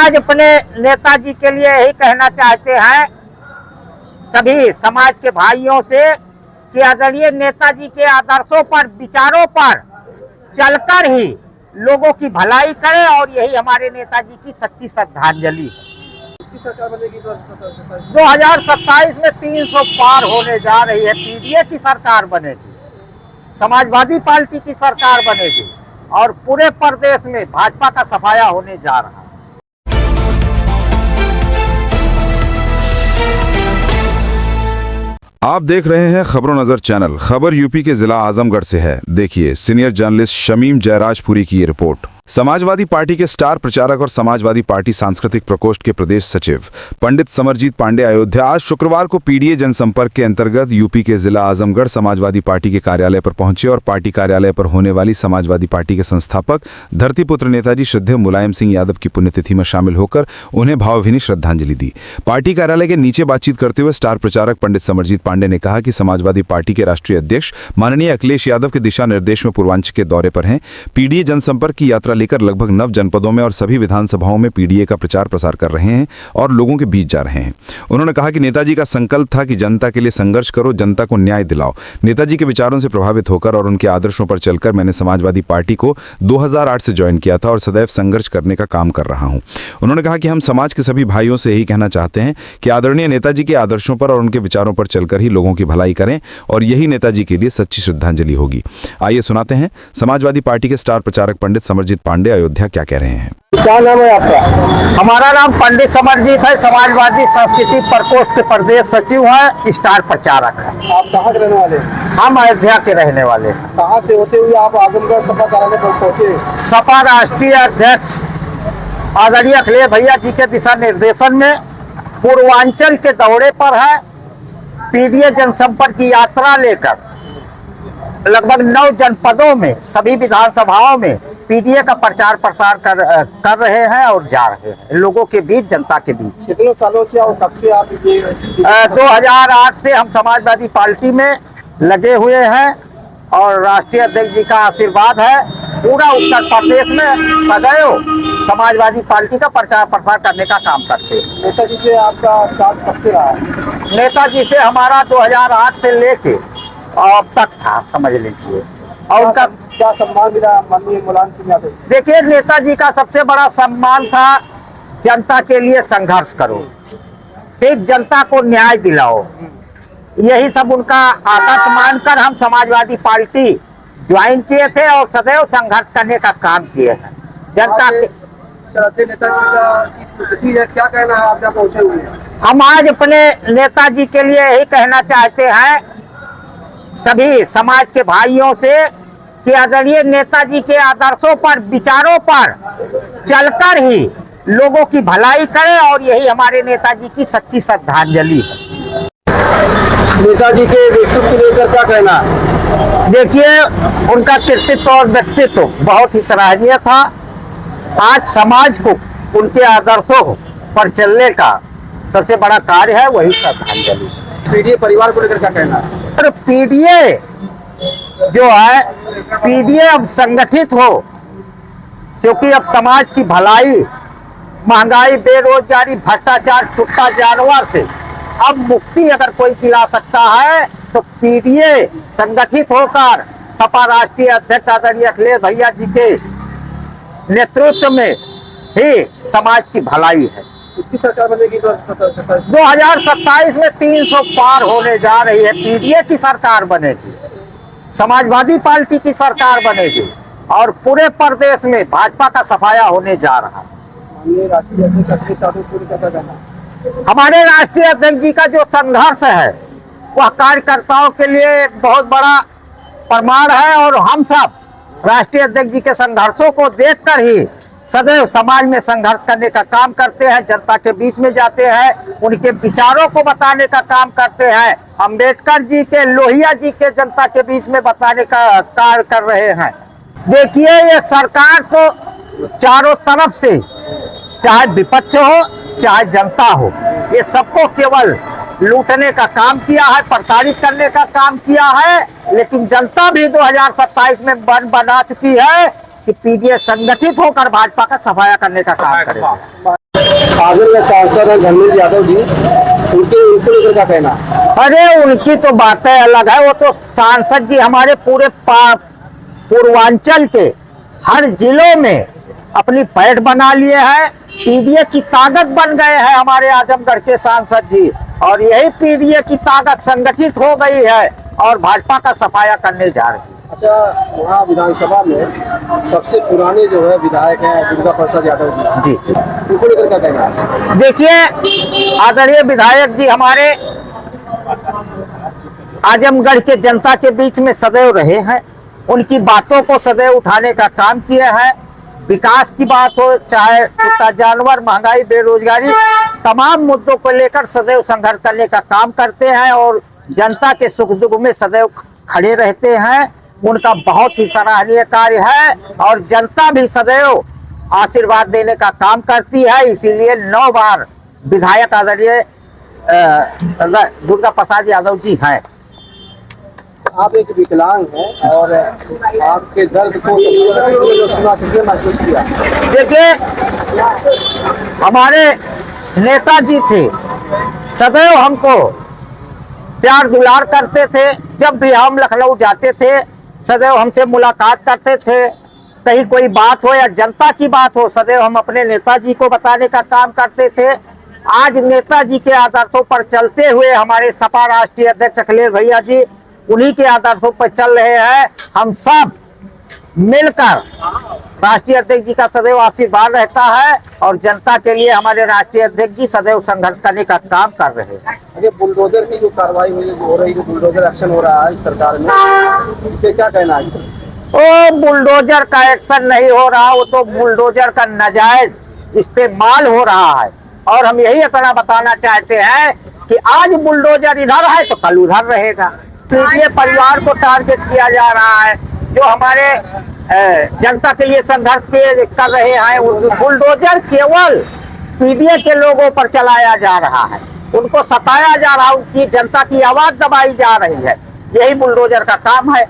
आज अपने नेताजी के लिए यही कहना चाहते हैं सभी समाज के भाइयों से कि आदरणीय नेताजी के आदर्शों पर, विचारों पर चलकर ही लोगों की भलाई करें और यही हमारे नेताजी की सच्ची श्रद्धांजलि है। सरकार बनेगी 2027 में 300 पार होने जा रही है। पीडीए की सरकार बनेगी, समाजवादी पार्टी की सरकार बनेगी और पूरे प्रदेश में भाजपा का सफाया होने जा रहा है। आप देख रहे हैं खबरों नजर चैनल। खबर यूपी के जिला आजमगढ़ से है। देखिए सीनियर जर्नलिस्ट शमीम जयराजपुरी की ये रिपोर्ट। समाजवादी पार्टी के स्टार प्रचारक और समाजवादी पार्टी सांस्कृतिक प्रकोष्ठ के प्रदेश सचिव पंडित समरजीत पांडे अयोध्या आज शुक्रवार को पीडीए जनसंपर्क के अंतर्गत यूपी के जिला आजमगढ़ समाजवादी पार्टी के कार्यालय पर पहुंचे और पार्टी कार्यालय पर होने वाली समाजवादी पार्टी के संस्थापक धरतीपुत्र नेताजी श्रद्धेय मुलायम सिंह यादव की पुण्यतिथि में शामिल होकर उन्हें भावभीनी श्रद्धांजलि दी। पार्टी कार्यालय के नीचे बातचीत करते हुए स्टार प्रचारक पंडित समरजीत पांडे ने कहा कि समाजवादी पार्टी के राष्ट्रीय अध्यक्ष माननीय अखिलेश यादव के दिशा निर्देश में पूर्वांचल के दौरे पर हैं। पीडीए जनसंपर्क की यात्रा लेकर लगभग 9 जनपदों में और सभी विधानसभाओं में पीडीए का प्रचार प्रसार कर रहे हैं और लोगों के बीच जा रहे हैं। उन्होंने कहा कि नेताजी का संकल्प था कि जनता के लिए संघर्ष करो, जनता को न्याय दिलाओ। नेताजी के विचारों से प्रभावित होकर और उनके आदर्शों पर चलकर मैंने समाजवादी पार्टी को 2008 से ज्वाइन किया था और सदैव संघर्ष करने का काम कर रहा हूं। उन्होंने कहा कि हम समाज के सभी भाइयों से यही कहना चाहते हैं कि आदरणीय नेताजी के आदर्शों पर और उनके विचारों पर चलकर ही लोगों की भलाई करें और यही नेताजी के लिए सच्ची श्रद्धांजलि होगी। आइए सुनाते हैं समाजवादी पार्टी के स्टार प्रचारक पंडित समरजीत पांडे अयोध्या क्या कह रहे हैं। क्या नाम है आपका? हमारा नाम पंडित समरजीत है, समाजवादी संस्कृति प्रकोष्ठ के प्रदेश सचिव है, स्टार प्रचारक है। आप कहाँ के रहने वाले हैं? हम अयोध्या के रहने वाले हैं। कहाँ से होते हुए आप आजमगढ़ सपा कार्यालय पर पहुँचे? सपा राष्ट्रीय अध्यक्ष आदरणीय अखिलेश भैया जी के दिशा निर्देशन में पूर्वांचल के दौरे पर है। पीडीए जनसंपर्क की यात्रा लेकर लगभग 9 जनपदों में सभी विधानसभाओं में पीडीए का प्रचार प्रसार कर रहे हैं और जा रहे हैं लोगों के बीच, जनता के बीच। कितने सालों से और कब से आप 2008 से हम समाजवादी पार्टी में लगे हुए हैं और राष्ट्रीय अध्यक्ष जी का आशीर्वाद है। पूरा उत्तर प्रदेश में सदैव समाजवादी पार्टी का प्रचार प्रसार करने का काम करते हैं। नेताजी से आपका साथ कब से रहा है? नेताजी से हमारा 2008 से लेके अब तक था, समझ लीजिए। और उनका क्या सम्मान मिला माननीय मुलायम सिंह यादव? देखिए, नेताजी का सबसे बड़ा सम्मान था जनता के लिए संघर्ष करो, ठीक, जनता को न्याय दिलाओ। यही सब उनका आदर्श मानकर हम समाजवादी पार्टी ज्वाइन किए थे और सदैव संघर्ष करने का काम किए हैं। जनता के श्रद्धेय नेताजी का क्या कहना है? आप यहाँ पहुँचे हुए हैं। हम आज अपने नेताजी के लिए यही कहना चाहते हैं सभी समाज के भाइयों से कि आदरणीय नेताजी के आदर्शों पर, विचारों पर चलकर ही लोगों की भलाई करें और यही हमारे नेताजी की सच्ची श्रद्धांजलि है। नेताजी के व्यक्तित्व को लेकर क्या कहना है? देखिए, उनका कृतित्व और व्यक्तित्व बहुत ही सराहनीय था। आज समाज को उनके आदर्शों पर चलने का सबसे बड़ा कार्य है वही श्रद्धांजलि। पीडीए परिवार को लेकर क्या कहना है? और पीडीए जो है, पीडीए अब संगठित हो, क्योंकि अब समाज की भलाई, महंगाई, बेरोजगारी, भ्रष्टाचार, छुट्टा जानवर से अब मुक्ति अगर कोई दिला सकता है तो पीडीए संगठित होकर सपा राष्ट्रीय अध्यक्ष आदरणीय अखिलेश भैया जी के नेतृत्व में ही समाज की भलाई है। इसकी सरकार बनेगी 2027 में 300 पार होने जा रही है। पीडीए की सरकार बनेगी, समाजवादी पार्टी की सरकार बनेगी और पूरे प्रदेश में भाजपा का सफाया होने जा रहा है। राष्ट्रीय अध्यक्ष अखिलेश यादव को क्या कहना है? हमारे राष्ट्रीय अध्यक्ष जी का जो संघर्ष है वह कार्यकर्ताओं के लिए एक बहुत बड़ा प्रमाण है और हम सब राष्ट्रीय अध्यक्ष जी के संघर्षों को देखकर ही सदैव समाज में संघर्ष करने का काम करते हैं, जनता के बीच में जाते हैं, उनके विचारों को बताने का काम करते हैं। अंबेडकर जी के, लोहिया जी के जनता के बीच में बताने का कार्य कर रहे हैं। देखिए, ये सरकार तो चारों तरफ से, चाहे विपक्ष हो चाहे जनता हो, ये सबको केवल लूटने का काम किया है, प्रताड़ित करने का काम किया है। लेकिन जनता भी 2027 में बना चुकी है कि पीडीए संगठित होकर भाजपा का सफाया करने का काम करेगा। आजम में सांसद है धर्मेंद्र यादव जी, उनको लेकर क्या कहना? अरे उनकी तो बातें अलग है। वो तो सांसद जी हमारे पूरे पूर्वांचल के हर जिलों में अपनी पैठ बना लिए हैं। पीडीए की ताकत बन गए हैं हमारे आजमगढ़ के सांसद जी, और यही पीडीए की ताकत संगठित हो गई है और भाजपा का सफाया करने जा रही है। अच्छा, वहाँ विधानसभा में सबसे पुराने जो है विधायक हैं दुर्गा प्रसाद यादव जी जी, उनको लेकर क्या कहना है? देखिए आदरणीय विधायक जी हमारे आजमगढ़ के जनता के बीच में सदैव रहे हैं। उनकी बातों को सदैव उठाने का काम किया है। विकास की बात हो, चाहे छोटा जानवर, महंगाई, बेरोजगारी, तमाम मुद्दों को लेकर सदैव संघर्ष करने का काम करते हैं और जनता के सुख दुख में सदैव खड़े रहते हैं। उनका बहुत ही सराहनीय कार्य है और जनता भी सदैव आशीर्वाद देने का काम करती है। इसीलिए 9 बार विधायक आदरणीय दुर्गा प्रसाद यादव जी हैं। आप एक विकलांग हैं और आपके दर्द को किसने महसूस किया? देखिए हमारे नेताजी थे, सदैव हमको प्यार दुलार करते थे। जब भी हम लखनऊ जाते थे सदैव हमसे मुलाकात करते थे। कहीं कोई बात हो या जनता की बात हो, सदैव हम अपने नेताजी को बताने का काम करते थे। आज नेताजी के आदर्शों पर चलते हुए हमारे सपा राष्ट्रीय अध्यक्ष अखिलेश भैया जी उन्हीं के आदर्शों पर चल रहे हैं। हम सब मिलकर राष्ट्रीय अध्यक्ष जी का सदैव आशीर्वाद रहता है और जनता के लिए हमारे राष्ट्रीय अध्यक्ष जी सदैव संघर्ष करने का काम कर रहे हैं। ये बुलडोजर की जो कार्रवाई हो रही है, बुलडोजर एक्शन हो रहा है सरकार में, इस पे क्या कहना है? ओ बुलडोजर का एक्शन नहीं हो रहा, वो तो बुलडोजर का नाजायज इस्तेमाल हो रहा है। और हम यही इतना बताना चाहते हैं कि आज बुलडोजर इधर है तो कल उधर रहेगा। पीडीए परिवार को टारगेट किया जा रहा है, जो हमारे जनता के लिए संघर्ष कर रहे हैं। बुलडोजर केवल पीडीए के लोगों पर चलाया जा रहा है, उनको सताया जा रहा है, उनकी जनता की आवाज दबाई जा रही है। यही बुलडोजर का काम है।